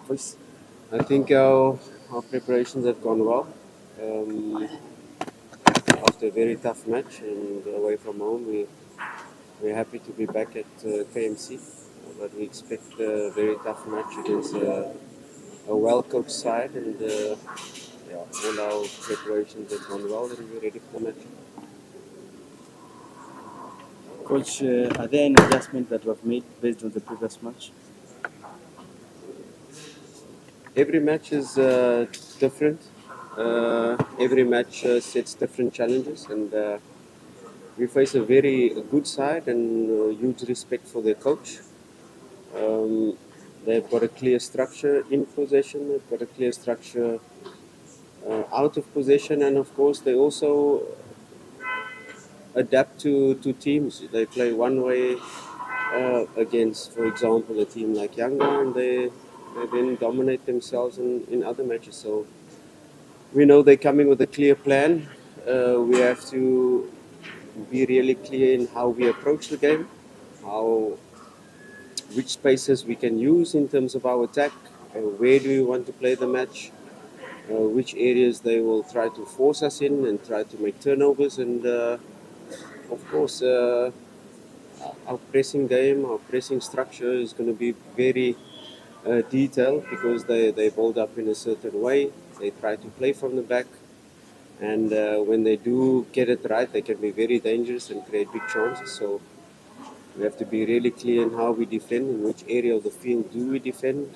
Please. I think our preparations have gone well. Um, After a very tough match and away from home, we're happy to be back at KMC. But we expect a very tough match against a well-coached side, and yeah, all our preparations have gone well, and we're ready for the match. Coach, are there any adjustments that were made based on the previous match? Every match is different. Every match sets different challenges, and we face a very good side and huge respect for their coach. Um, they've got a clear structure in possession. They've got a clear structure out of possession, and of course they also adapt to teams. They play one way against, for example, a team like Yanga, and they then dominate themselves in other matches. So we know they're coming with a clear plan. We have to be really clear in how we approach the game, how which spaces we can use in terms of our attack, where do we want to play the match, which areas they will try to force us in and try to make turnovers, and of course our pressing game, our pressing structure is going to be very detailed because they build up in a certain way. They try to play from the back, and when they do get it right, they can be very dangerous and create big chances. So we have to be really clear in how we defend, in which area of the field do we defend.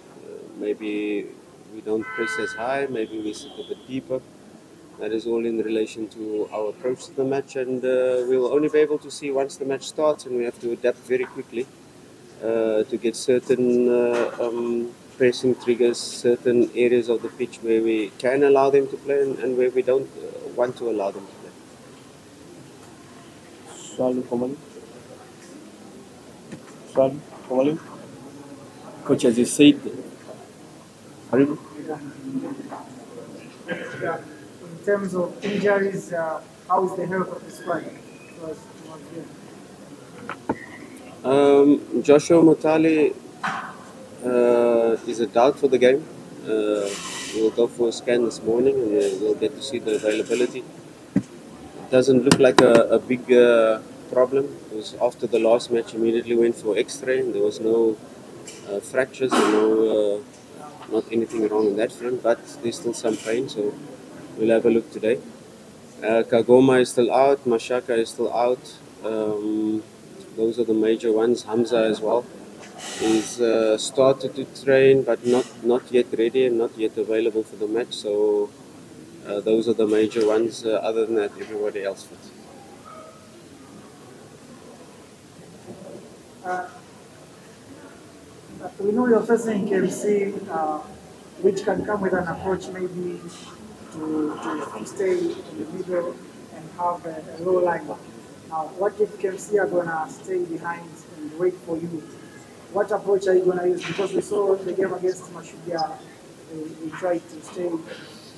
Maybe we don't press as high, maybe we sit a bit deeper. That is all in relation to our approach to the match, and we'll only be able to see once the match starts, and we have to adapt very quickly to get certain pressing triggers, certain areas of the pitch where we can allow them to play and where we don't want to allow them to play. Swali Komali. Swali Komali. Coach, as you said, Haribu. In terms of injuries, how is the health of the squad? Because Joshua Mutale is a doubt for the game. We'll go for a scan this morning and we'll get to see the availability. It doesn't look like a big problem because after the last match, immediately went for X-ray and there was no fractures and no not anything wrong in that front, but there's still some pain, so we'll have a look today. Kagoma is still out, Mashaka is still out. Those are the major ones. Hamza as well. He's started to train, but not yet ready and not yet available for the match. So those are the major ones. Other than that, everybody else fits. we know you're facing KMC, which can come with an approach maybe to stay in the middle and have a low line. Now, what if KMC are going to stay behind and wait for you? What approach are you going to use? Because we saw the game against Mashujaa, they tried to stay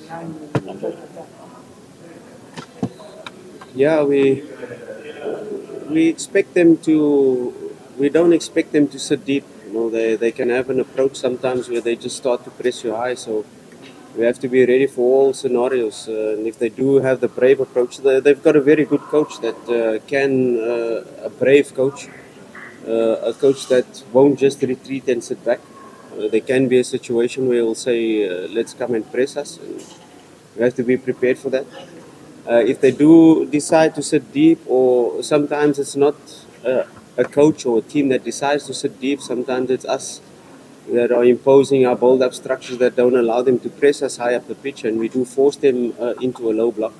behind and try to attack. Yeah, we expect them to. We don't expect them to sit deep. You know, they can have an approach sometimes where they just start to press you high. So we have to be ready for all scenarios. And if they do have the brave approach, they've got a very good coach that can a brave coach, a coach that won't just retreat and sit back. There can be a situation where he'll say, "Let's come and press us." And we have to be prepared for that. If they do decide to sit deep, or sometimes it's not a coach or a team that decides to sit deep, sometimes it's us that are imposing our build-up structures that don't allow them to press us high up the pitch, and we do force them into a low block.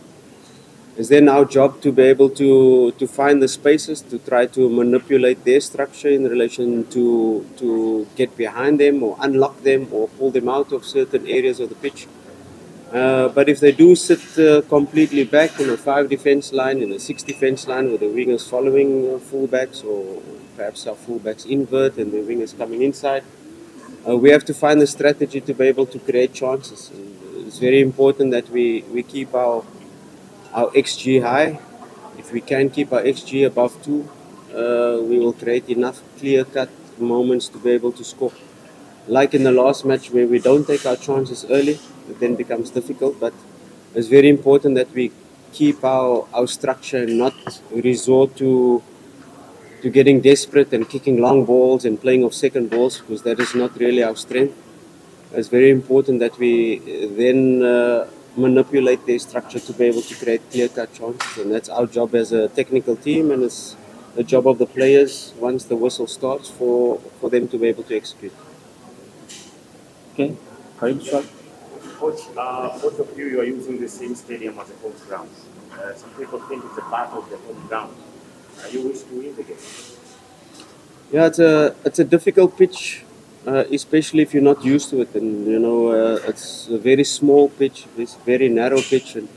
It's then our job to be able to find the spaces, to try to manipulate their structure in relation to get behind them or unlock them or pull them out of certain areas of the pitch. But if they do sit completely back in a 5 defense line, in a 6 defense line with the wingers following fullbacks, or perhaps our fullbacks invert and the wingers coming inside, we have to find a strategy to be able to create chances. And it's very important that we keep our XG high. If we can keep our XG above 2, we will create enough clear-cut moments to be able to score. like in the last match where we don't take our chances early, it then becomes difficult. But it's very important that we keep our structure and not resort to getting desperate and kicking long balls and playing off second balls, because that is not really our strength. It's very important that we then manipulate their structure to be able to create clear-cut chances, and that's our job as a technical team, and it's the job of the players once the whistle starts for them to be able to execute. Okay, karibu swali. Coach, both of you are using the same stadium as a home ground. Some people think it's a part of the home ground. You wish to win the game? Yeah, it's a difficult pitch, especially if you're not used to it. And it's a very small pitch, it's a very narrow pitch, and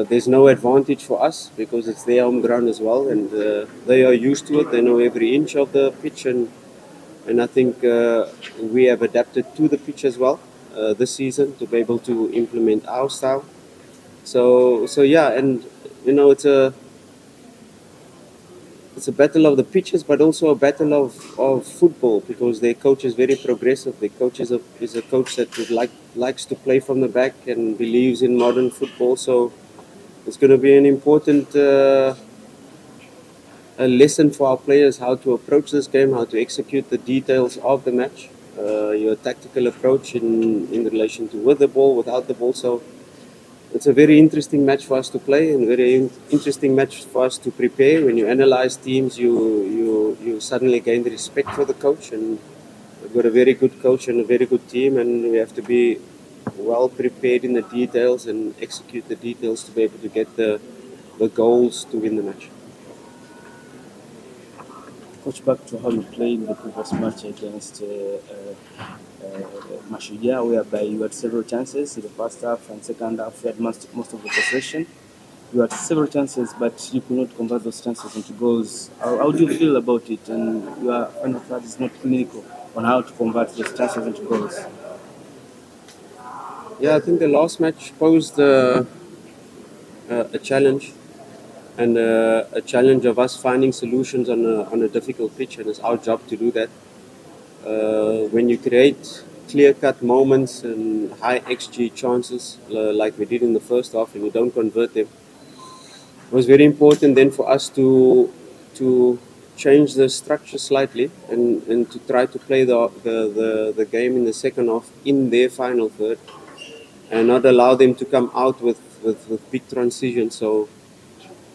there's no advantage for us because it's their home ground as well, and they are used to it. They know every inch of the pitch, and I think we have adapted to the pitch as well this season to be able to implement our style. So yeah, and it's a battle of the pitches, but also a battle of football, because their coach is very progressive. Their coach is a coach that likes to play from the back and believes in modern football. So it's going to be an important a lesson for our players how to approach this game, how to execute the details of the match, your tactical approach in relation to with the ball, without the ball. So it's a very interesting match for us to play, and very interesting match for us to prepare. When you analyze teams, you suddenly gain the respect for the coach, and we've got a very good coach and a very good team, and we have to be well prepared in the details and execute the details to be able to get the goals to win the match. Coach, back to how you played the previous match against Mashujaa, whereby you had several chances in the first half and second half. You had most of the possession. You had several chances, but you could not convert those chances into goals. How do you feel about it? And your final thought is not clinical on how to convert those chances into goals. Yeah, I think the last match posed a challenge, and a challenge of us finding solutions on a difficult pitch, and it's our job to do that. When you create clear-cut moments and high XG chances like we did in the first half, and you don't convert them, it was very important then for us to change the structure slightly and to try to play the game in the second half in their final third, and not allow them to come out with big transitions. So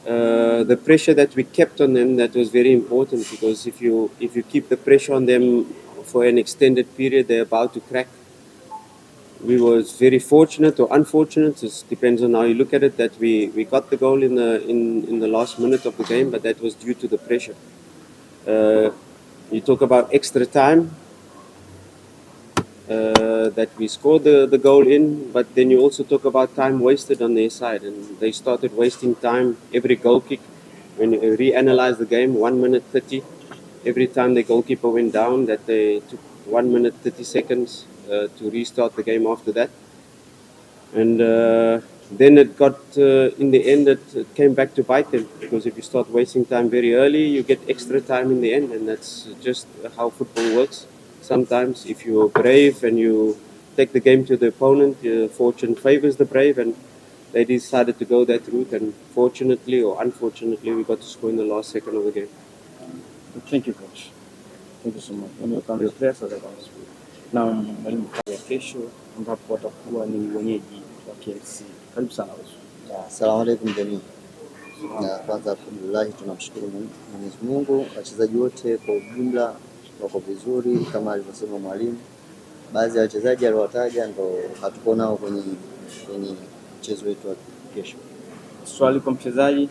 the pressure that we kept on them, that was very important, because if you keep the pressure on them for an extended period, they're about to crack. We was very fortunate or unfortunate, it depends on how you look at it, that we got the goal in the last minute of the game, but that was due to the pressure. You talk about extra time, that we scored the goal in, but then you also talk about time wasted on their side, and they started wasting time. Every goal kick, when you reanalyze the game, 1 minute 30, every time the goalkeeper went down, that they took 1 minute 30 seconds to restart the game after that. And then it got, in the end, it came back to bite them, because if you start wasting time very early, you get extra time in the end, and that's just how football works. Sometimes if you're brave and you take the game to the opponent, fortune favors the brave, and they decided to go that route, and fortunately or unfortunately, we got to score in the last second of the game. Thank you, Coach. Thank you so much. Na mwalimu ya kesho ambapo watakuwa ni wenyeji wa KMC. Karibu sana wewe. Asalamu alaykum jamii. Na kwanza alhamdulillah, tunamshukuru Mwenyezi Mungu, wachezaji wote kwa ujumla wako vizuri kama alivyosema mwalimu. Baadhi ya wachezaji aliowataja ndo hatuko nao kwenye mchezo wetu wa kesho. Swali kwa mchezaji?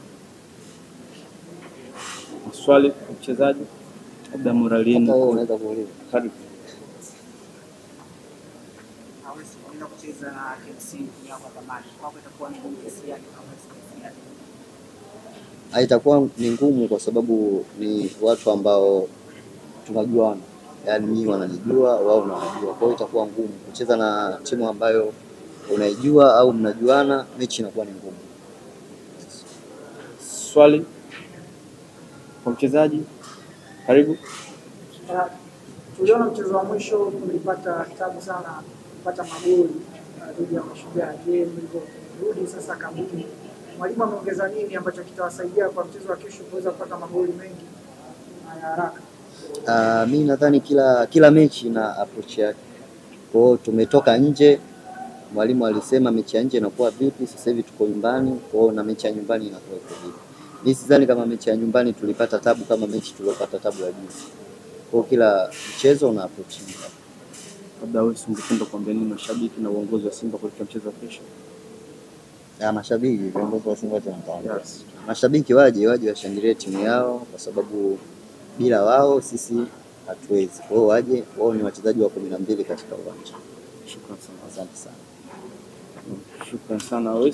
Swali kwa mchezaji? Labda morali yenu. Hata wewe unaweza kuuliza. Karibu. Haitakuwa ni ngumu kwa sababu ni watu ambao tunajuana, yaani mimi wananijua, wao wananijua. Kwa hiyo itakuwa ngumu kucheza na timu ambayo unaijua au mnajuana, mechi inakuwa ni ngumu. Swali kwa mchezaji? Karibu. Tuliona mchezo wa mwisho mlipata tabu sana kupata magoli dhidi ya Mashujaa. Je, mlivyorudi sasa kambini, mwalimu ameongeza nini ambacho kitawasaidia kwa mchezo wa kesho kuweza kupata magoli mengi na ya haraka? Mimi nadhani kila mechi na approach yake. Kwa hiyo tumetoka nje, mwalimu alisema mechi ya nje inakuwa vipi, sasa hivi tuko nyumbani, kwa hiyo na mechi ya nyumbani inakuwa vipi. Mimi sidhani kama mechi ya nyumbani tulipata tabu kama mechi tuliyopata tabu ya juzi. Kwa kila mchezo una approach yake. Labda wewe ungependa kuambia nini mashabiki na uongozi wa Simba kwa mchezo wa kesho? Mashabiki, viongozi wa Simba tunataka. Yes. Mashabiki waje washangilie timu yao kwa sababu bila wao sisi hatuwezi. Kwa hiyo waje, wao ni wachezaji wa 12 katika uwanja. Shukrani sana. Asante sana. Shukrani sana wewe.